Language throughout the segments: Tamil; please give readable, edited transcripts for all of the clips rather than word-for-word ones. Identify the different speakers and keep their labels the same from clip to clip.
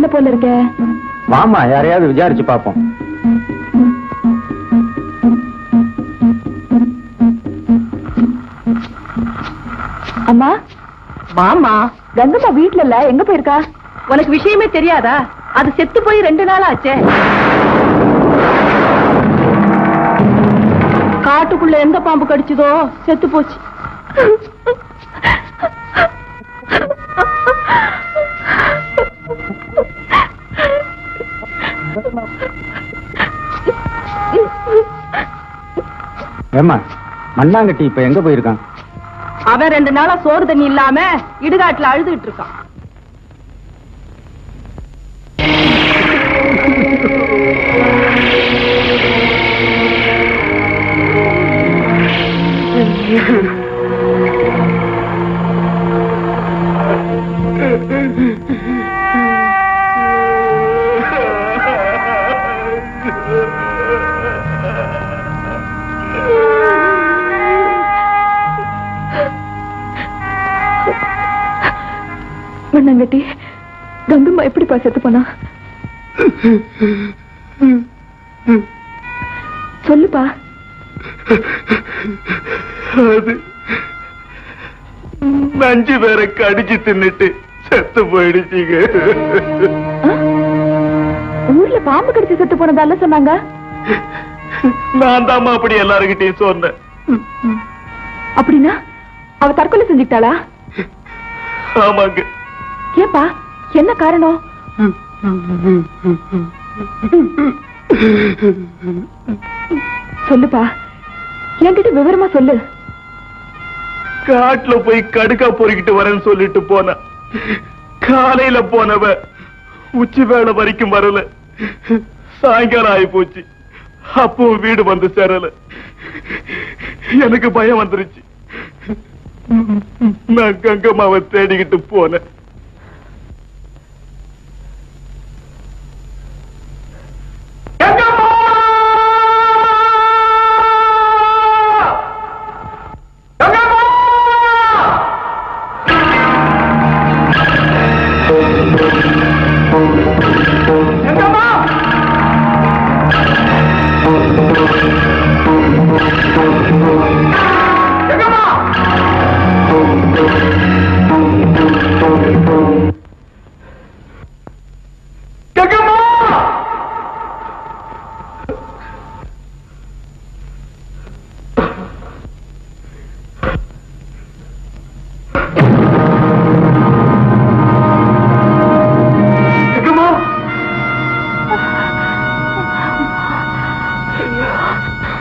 Speaker 1: இல்ல போல இருக்க.
Speaker 2: வாமா, யாரையாவது விசாரிச்சு பாப்போம்.
Speaker 1: அம்மா வாமா. கங்கம்மா வீட்டுல இல்ல, எங்க போயிருக்கா? உனக்கு விஷயமே தெரியாதா? அது செத்து போய் 2 நாள் ஆச்சே. காட்டுக்குள்ள எந்த பாம்பு கடிச்சதோ செத்து போச்சு.
Speaker 2: ஏம்மா, மண்ணாங்கட்டி இப்ப எங்க போயிருக்கான்?
Speaker 1: அவன் 2 நாளா சோறு தண்ணி இல்லாம இடுகாட்டுல அழுதுகிட்டு இருக்கான். மண்ணாங்கட்டி, கங்கம்மா எப்படிப்பா செத்து போனா? சொல்லுப்பா.
Speaker 3: அது நஞ்சு வேற கடிச்சு தின்னுட்டு செத்து போயிடுச்சுங்க.
Speaker 1: ஊர்ல பாம்பு கடிச்சு செத்து போனதால சொன்னாங்க.
Speaker 3: நான் தாமா அப்படி எல்லாருக்கிட்டையும் சொன்னேன்.
Speaker 1: அப்படின்னா அவ தற்கொலை செஞ்சுக்கிட்டாளா?
Speaker 3: ஆமாங்க.
Speaker 1: ஏப்பா, என்ன காரணம்? சொல்லுப்பா, என்கிட்ட விவரமா சொல்லு.
Speaker 3: காட்டுல போய் கடுக்கா பொறுக்கிட்டு வரேன்னு சொல்லிட்டு போன. காலையில போனவ உச்சி வேளை வரைக்கும் வரல. சாயங்காலம் ஆகி போச்சு. அப்போ வீடு வந்து சேரல. எனக்கு பயம் வந்துருச்சு. நான் கங்கம்மாவை தேடிக்கிட்டு போனேன்.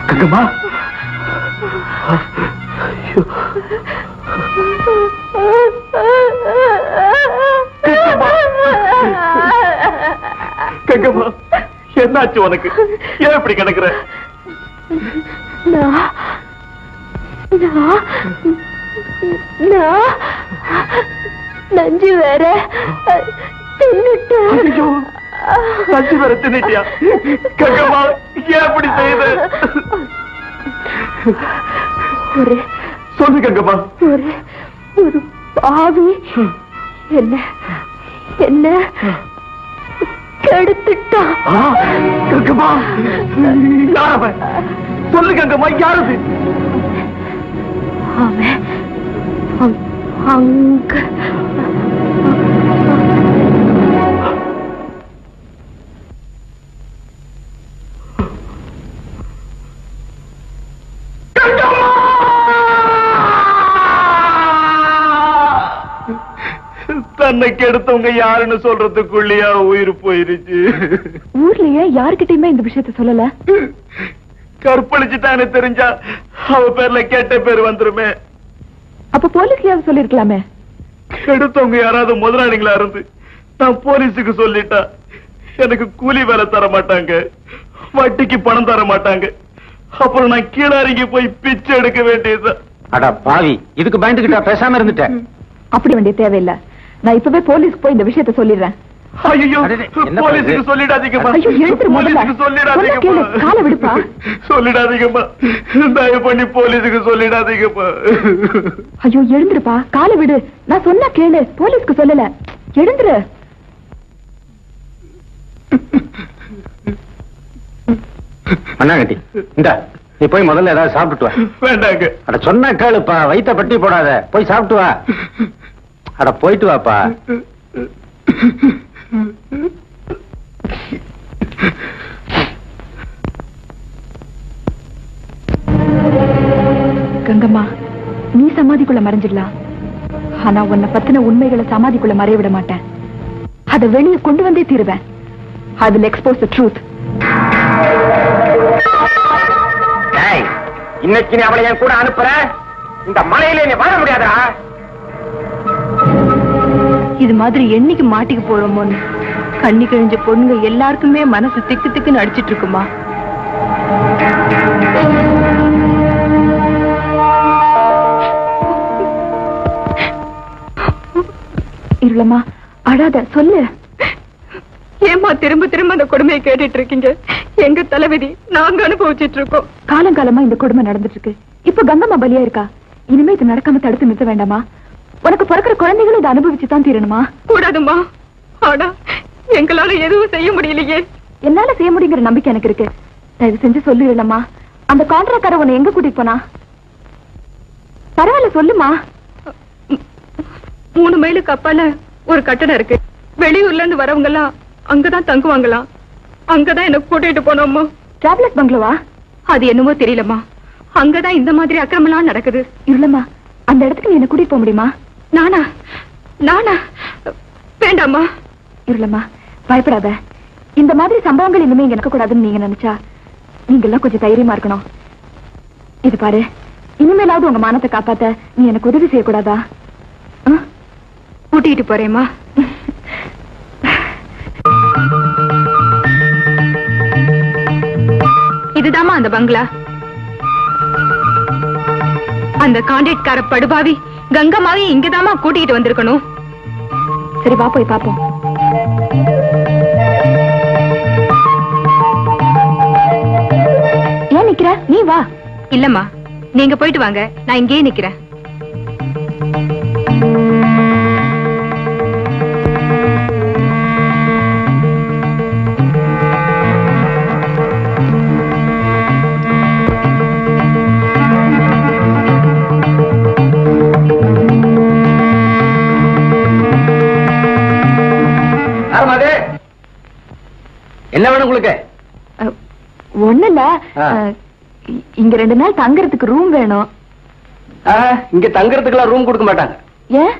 Speaker 3: கங்கம்மா, கங்கம்மா, என்னாச்சு உனக்கு? ஏன் இப்படி கிடக்குற?
Speaker 1: நஞ்சு வேற
Speaker 3: நஞ்சு வேற தின்னுட்டியா? கங்கம்மா, ஏன் இப்படி செய்யுது? சொல்லு கங்கம்மா.
Speaker 1: ஒரு பாவி என்ன என்ன கெடுத்துட்டான்.
Speaker 3: கங்கம்மா, யாரவன்? சொல்லு கங்கம்மா, யாரது?
Speaker 1: அங்க
Speaker 3: தன்னை கெடுத்தவங்க யாருன்னு சொல்றதுக்குள்ளயா உயிர் போயிருச்சு.
Speaker 1: ஊர்லயே யாருக்கிட்டயுமே இந்த விஷயத்த சொல்லல.
Speaker 3: கற்பழிச்சுட்டான்னு தெரிஞ்சா அவ பேர்ல கெட்ட பேர் வந்துருமே.
Speaker 1: அப்ப போலீஸ்லயாவது சொல்லிருக்கலாமே.
Speaker 3: கெடுத்தவங்க யாராவது முதலாளிகளா இருந்து நான் போலீஸுக்கு சொல்லிட்டா எனக்கு கூலி வேலை தர மாட்டாங்க, வட்டிக்கு பணம் தர மாட்டாங்க. அப்புறம் நான் கீழாரிங்க போய் பிச்சை எடுக்க வேண்டியது.
Speaker 2: அடா பாவி, இதுக்கு பயந்துகிட்டா பேசாம இருந்துட்டேன்.
Speaker 1: அப்படி வேண்டிய தேவையில்லை. நான் இப்பவே போலீஸ்க்கு போய் இந்த விஷயத்த சொல்லிடுறேன்.
Speaker 3: ஐயோ, போலீஸுக்கு சொல்லிடாதீங்கம்மா.
Speaker 1: காலை விடுப்பா.
Speaker 3: சொல்லிடாதீங்கம்மா, தயவு பண்ணி போலீஸுக்கு சொல்லிடாதீங்கம்மா.
Speaker 1: ஐயோ, எழுந்துருப்பா, காலை விடு. நான் சொன்னா கேளு. போலீஸ்க்கு சொல்லல, எழுந்துரு.
Speaker 2: மண்ணாங்கட்டி இந்த நீ போய் முதல்ல ஏதாவது சாப்பிட்டு வா.
Speaker 3: வேண்டாங்க.
Speaker 2: அட சொன்னா கேளுப்பா, வயித்த பட்டி போடாத, போய் சாப்பிட்டு வா. அட போயிட்டு வாப்பா.
Speaker 1: கங்கம்மா, நீ சமாதிக்குள்ள மறைஞ்சிடலாம், ஆனா உன்னை பத்தின உண்மைகளை சமாதிக்குள்ள மறைய விட மாட்டேன். அதை வெளியே கொண்டு வந்தே தீருவேன். I will expose the truth.
Speaker 2: இன்னைக்கு நீ அவளை என் கூட அனுப்புற, இந்த மலையில நீ வாழ முடியாதா?
Speaker 1: இது மாதிரி என்னைக்கு மாட்டிக்கு போறோமோன்னு கண்ணி கிழிஞ்ச பொண்ணுங்க எல்லாருக்குமே மனசு திக்கு திக்குன்னு அடிச்சிட்டு இருக்குமா. இருளமா அழாத, சொல்லு. ஏமா திரும்ப திரும்ப அந்த கொடுமையை கேட்டுட்டு இருக்கீங்க? எங்க தலைவிதி நாங்க அனுபவிச்சிட்டு இருக்கோம். காலங்காலமா இந்த கொடுமை நடந்துட்டு இருக்கு. இப்ப கங்கம்மா பலியா இருக்கா. இனிமே இது நடக்காம தடுத்து நிறுத்த வேண்டாமா? உனக்கு பிறக்கிற குழந்தைகளும் இதை அனுபவிச்சுதான் தீரணுமா? கூடாதுமா. ஆனா எங்களால எதுவும் செய்ய முடியலையே. என்னால செய்ய முடியுங்கிற நம்பிக்கை எனக்கு இருக்கு. தயவு செஞ்சு சொல்லிடலாமா, அந்த கான்ட்ராக்டரை உன்னை எங்க கூட்டிட்டு போனா? பரவாயில்ல சொல்லுமா. 3 மைலுக்கு அப்பால ஒரு கட்டடம் இருக்கு. வெளியூர்ல இருந்து வரவங்க எல்லாம் அங்கதான் தங்குவாங்களாம். அங்கதான் என்ன கூட்டிட்டு போனோம்மா. டிராவலர்ஸ் பங்களா? அது என்னமோ தெரியலம்மா. அங்கதான் இந்த மாதிரி அக்கிரமெல்லாம் நடக்குது. இல்லம்மா, அந்த இடத்துக்கு நீ என்ன கூட்டிட்டு போக முடியுமா? நானா நானா வேண்டாமா. இல்லம்மா பயப்படாத. இந்த மாதிரி சம்பவங்கள் இனிமே இங்க நடக்க கூடாதுன்னு நீங்க நினைச்சா நீங்க எல்லாம் கொஞ்சம் தைரியமா இருக்கணும். இது பாரு, இனிமேலாவது உங்க மானத்தை காப்பாத்த நீ எனக்கு உதவி செய்யக்கூடாதா? கூட்டிட்டு போறேம்மா. இதுதாம்மா அந்த பங்களா. அந்த கான்ட்ராக்ட்கார படுபாவி கங்கம்மாவை இங்கதாம்மா கூட்டிட்டு வந்திருக்கணும். சரி வா போய் பாப்போம். ஏன் நிக்கிற? நீ வா. இல்லம்மா, நீங்க போயிட்டு வாங்க, நான் இங்கேயே நிக்கிறேன்.
Speaker 2: என்ன வேணும் உங்களுக்கு?
Speaker 1: ஒண்ணு இல்ல, இங்க 2 நாள் தங்கறதுக்கு ரூம் வேணும்.
Speaker 2: இங்க தங்கறதுக்குலாம் ரூம் கொடுக்க மாட்டாங்க.
Speaker 1: ஏன்?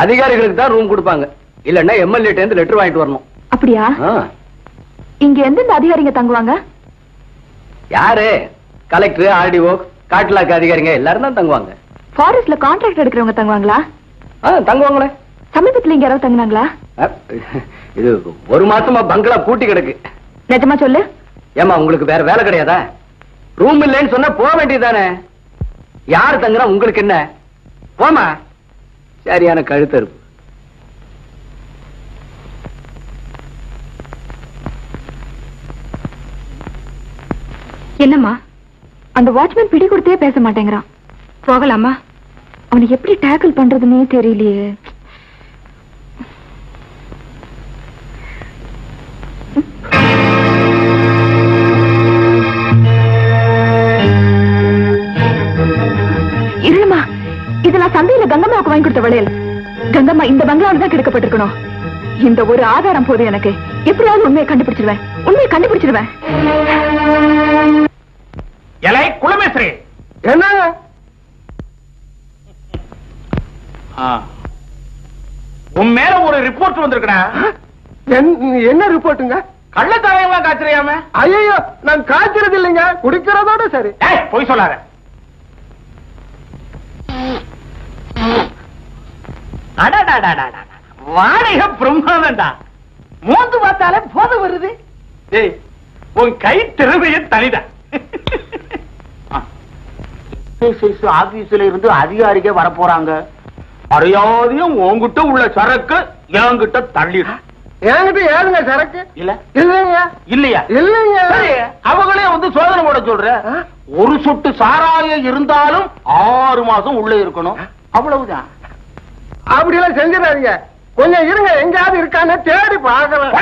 Speaker 2: அதிகாரிகளுக்கு தான் ரூம் கொடுப்பாங்க. இல்லன்னா எம்எல்ஏ இருந்து லெட்டர் வாங்கிட்டு வரணும்.
Speaker 1: அப்படியா? இங்க எந்தெந்த அதிகாரிங்க தங்குவாங்க?
Speaker 2: யாரு? கலெக்டர், ஆர்டிஓ, காட்டுலாக்கு அதிகாரிங்க எல்லாரும் தான் தங்குவாங்க.
Speaker 1: ஃபாரஸ்ட்ல கான்ட்ராக்ட் எடுக்கிறவங்க தங்குவாங்களா?
Speaker 2: தங்குவாங்களே.
Speaker 1: சமீபத்துல இங்க யாராவது தங்குனாங்களா?
Speaker 2: இது 1 மாசமா பங்களா பூட்டி கிடக்கு.
Speaker 1: நிஜமா சொல்லு.
Speaker 2: ஏமா உங்களுக்கு வேற வேலை கிடையாதா? ரூம் இல்லைன்னு சொன்னா போக வேண்டியதானே? யாரு தங்குறா உங்களுக்கு என்ன? போமா. சரியான கழுத்தறுப்பு.
Speaker 1: என்னம்மா? அந்த வாட்ச்மேன் பிடி கொடுத்தே பேச மாட்டேங்கிறான். போகலாமா? அவனுக்கு எப்படி டேக்கிள் பண்றதுன்னே தெரியலையே. இருமா, இது நான் சந்தையில கங்கம்மாவுக்கு வாங்கி கொடுத்த வளையல். கங்கம்மா இந்த பங்களாவில் தான் கிடைக்கப்பட்டிருக்கணும். இந்த ஒரு ஆதாரம் போதும் எனக்கு. எப்படியாவது உண்மையை கண்டுபிடிச்சிருவேன். உண்மையை கண்டுபிடிச்சிருவேன்.
Speaker 3: எலை குலமேஸ்வரி,
Speaker 2: என்ன
Speaker 3: உன் மேல ஒரு ரிப்போர்ட் வந்திருக்கா?
Speaker 2: என்ன ரிப்போர்ட்டுங்க?
Speaker 3: கள்ளத்தாரையெல்லாம் காய்ச்சறியாம?
Speaker 2: ஐயோ, நான் காய்ச்சறது இல்லைங்க, குடிக்கிறதோட சரி.
Speaker 3: போய் சொல்லாத. வாடகை பிரம்மாண்டா. மோந்து பார்த்தாலே போத வருது. உன் கை திறமைய தனிதான்.
Speaker 2: ஆபீஸ்ல இருந்து அதிகாரிக்கே வர போறாங்க.
Speaker 3: மரியாதையும் உன்கிட்ட உள்ள சரக்கு என்கிட்ட தள்ளிடு.
Speaker 2: என்கிட்ட ஏதுங்க சரக்கு?
Speaker 3: இல்ல
Speaker 2: இல்லைங்க.
Speaker 3: இல்லையா?
Speaker 2: இல்லைங்க.
Speaker 3: அவங்களே வந்து சோதனை போட சொல்ற. ஒரு சொட்டு சாராயம் இருந்தாலும் 6 மாசம் உள்ள இருக்கணும். அவ்வளவுதான்.
Speaker 2: அப்படியெல்லாம் செஞ்சிடாதீங்க. கொஞ்சம் இருங்க, எங்கயாவது இருக்கான்னு தேடி பார்க்கலாம்.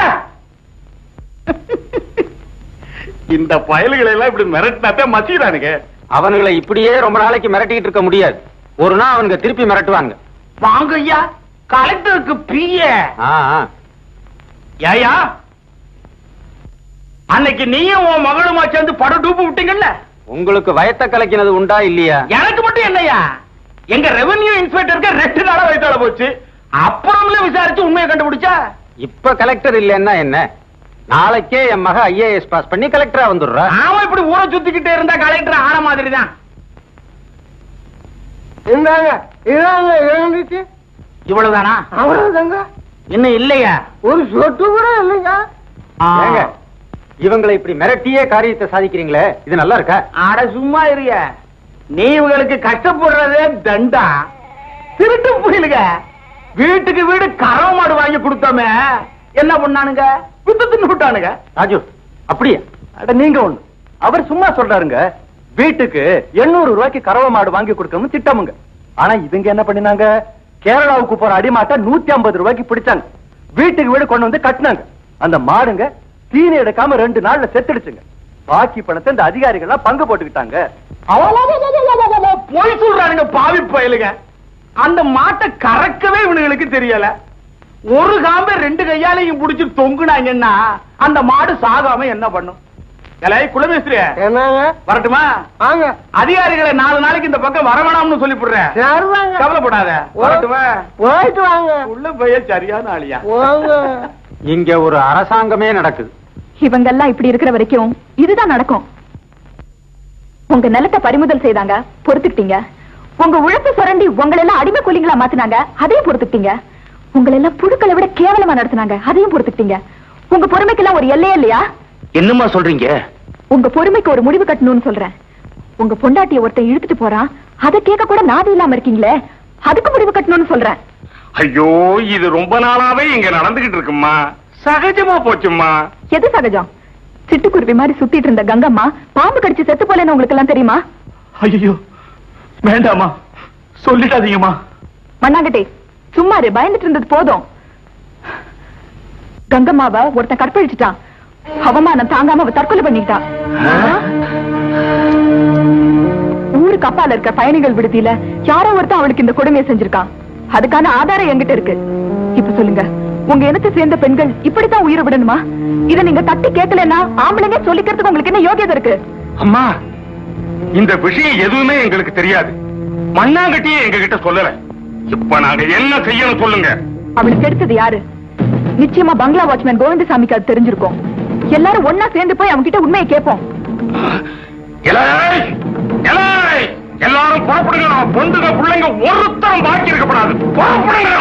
Speaker 3: இந்த பயல்களை எல்லாம் இப்படி மிரட்டினாத்தான் மசிக்கிறானுங்க.
Speaker 2: அவனுங்களை இப்படியே ரொம்ப நாளைக்கு மிரட்டிட்டு இருக்க முடியாது. ஒரு நாள் அவனுங்க திருப்பி மிரட்டுவாங்க.
Speaker 3: வாங்க ஐயா, கலெக்டருக்கு பிய. ஏயா, அன்னைக்கு நீயும் உன் மகளுமா சேர்ந்து படம் டூப்பு விட்டீங்கல்ல?
Speaker 2: உங்களுக்கு வயத்த கலக்கினது உண்டா இல்லையா?
Speaker 3: எனக்கு மட்டும் என்னையா, எங்க ரெவென்யூ இன்ஸ்பெக்டருக்கு 2 நாளா வயிற்றால போச்சு. அப்புறம்ல விசாரிச்சு உண்மையை கண்டுபிடிச்சா.
Speaker 2: இப்ப கலெக்டர் இல்லன்னா என்ன? நாளைக்கே என் மக ஐஏஎஸ் பாஸ் பண்ணி கலெக்டரா வந்துடுறா.
Speaker 3: அவன் இப்படி ஊரை சுத்திக்கிட்டே இருந்தா கலெக்டர் ஆன மாதிரி தான். இவ்வளவுதானா?
Speaker 4: அவ்வளவுதாங்க.
Speaker 3: இன்னும் இல்லையா?
Speaker 4: ஒரு சொட்டு கூட இல்லையா?
Speaker 2: இவங்களை இப்படி மிரட்டியே காரியத்தை சாதிக்கிறீங்களே, இது நல்லா இருக்கா?
Speaker 3: ஆட சும்மா இருக்க. நீ இவங்களுக்கு கஷ்டப்படுறதே தண்டா. திருட்டு புயலுங்க. வீட்டுக்கு வீடு கறவை மாடு வாங்கி கொடுத்தோமே, என்ன பண்ணானுங்க? வித்து விட்டானுங்க.
Speaker 2: ராஜு, அப்படியா?
Speaker 5: நீங்க ஒண்ணு, அவர் சும்மா சொல்றாருங்க. வீட்டுக்கு 800 ரூபாய்க்கு கறவை மாடு வாங்கி கொடுக்கணும்னு திட்டமுங்க. ஆனா இதுங்க என்ன பண்ணினாங்க? கேரளாவுக்கு போற அடிமாட்டை 150 ரூபாய்க்கு பிடிச்சாங்க. வீட்டுக்கு வீடு கொண்டு வந்து கட்டினாங்க. அந்த மாடுங்க தீனி எடுக்காம 2 நாள்ல செத்துடுச்சுங்க. பாக்கி பணத்தை இந்த அதிகாரிகள் பங்கு போட்டுக்கிட்டாங்க.
Speaker 3: போய் சொல்றானுங்க பாவி பயலுங்க. அந்த மாட்டை கறக்கவே இவனுங்களுக்கு தெரியல. ஒரு காம்பை 2 கையாலையும் புடிச்சு தொங்குனாங்கன்னா அந்த மாடு சாகாம என்ன பண்ணும்? குலமேஸ்திரி
Speaker 4: என்னங்க?
Speaker 3: வரட்டுமா?
Speaker 4: வாங்க.
Speaker 3: அதிகாரிகளை 4 நாளைக்கு இந்த பக்கம் வரவேணாம்னு சொல்லி போடுறேன். கவலைப்படாத. வரட்டுமா?
Speaker 4: போயிட்டு வாங்க.
Speaker 3: உள்ள போய் சரியான ஆளியா.
Speaker 2: இங்க ஒரு அரசாங்கமே நடக்குது.
Speaker 1: இவங்கெல்லாம் இப்படி இருக்கிற வரைக்கும் இதுதான் நடக்கும். உங்க நிலத்தை பறிமுதல் செய்தாங்க, பொறுத்துக்கிட்டீங்க. உங்க உழைப்பு சுரண்டி உங்களை எல்லாம் அடிமை கூலிங்களா மாத்தினாங்க, அதையும் பொறுத்துக்கிட்டீங்க. உங்களை எல்லாம் புழுக்களை விட கேவலமா நடத்தினாங்க, அதையும் பொறுத்துக்கிட்டீங்க. உங்க பொறுமைக்கெல்லாம் ஒரு எல்லையே இல்லையா?
Speaker 3: என்னமா சொல்றீங்க?
Speaker 1: உங்க பொறுமைக்கு ஒரு முடிவு கட்டணும்னு சொல்றேன். உங்க பொண்டாட்டிய ஒருத்தன் இழுத்துட்டு போறான், அதை கேட்க கூட நாதி இல்லாம இருக்கீங்களே, அதுக்கு முடிவு கட்டணும்னு சொல்றேன்.
Speaker 3: ஐயோ, இது ரொம்ப நாளாவே இங்க நடந்துகிட்டு இருக்குமா. சகஜமா போச்சுமா.
Speaker 1: எது சகஜம்? சிட்டுக்குருவி மாதிரி சுத்திட்டு இருந்த கங்கம்மா பாம்பு கடிச்சு செத்து போலன்னு உங்களுக்கு எல்லாம் தெரியுமா?
Speaker 3: ஐயோ வேண்டாமா, சொல்லிட்டாதீங்கம்மா.
Speaker 1: மண்ணாங்கட்டி சும்மாரு, பயந்துட்டு இருந்தது போதும். கங்கம்மாவை ஒருத்தன் கற்பழிச்சுட்டான். அவமானம் தாங்காம அவ தற்கொலை பண்ணிக்கிட்டான். ஊருக்கு அப்பால இருக்க பயணிகள் விடுதியில யாரோ ஒருத்தன் அவளுக்கு இந்த கொடுமையை செஞ்சிருக்கான். அதுக்கான ஆதாரம் என்கிட்ட இருக்கு. இப்ப சொல்லுங்க, உங்க இனத்தை சேர்ந்த பெண்கள் இப்படித்தான் உயிரை விடணுமா? இதை நீங்க தட்டி கேட்கலன்னா ஆம்பளைங்க சொல்லிக்கிறதுக்கு உங்களுக்கு என்ன யோகியதை இருக்கு?
Speaker 3: அம்மா, இந்த விஷயம் எதுவுமே எங்களுக்கு தெரியாது. மண்ணாங்கட்டியே எங்க கிட்ட சொல்லல. இப்ப நாங்க என்ன செய்யணும் சொல்லுங்க.
Speaker 1: அவளுக்கு எடுத்தது யாரு? நிச்சயமா பங்களா வாட்ச்மேன் கோவிந்தசாமிக்கு அது தெரிஞ்சிருக்கும். எல்லாரும் ஒன்னா சேர்ந்து போய் அவங்க கிட்ட உண்மையை கேட்போம்.
Speaker 3: எல்லாரும் புறப்படுங்க. பொண்டுங்க பிள்ளைங்க ஒருத்தரம் பாக்கி இருக்கப்படாது. புறப்படுங்க.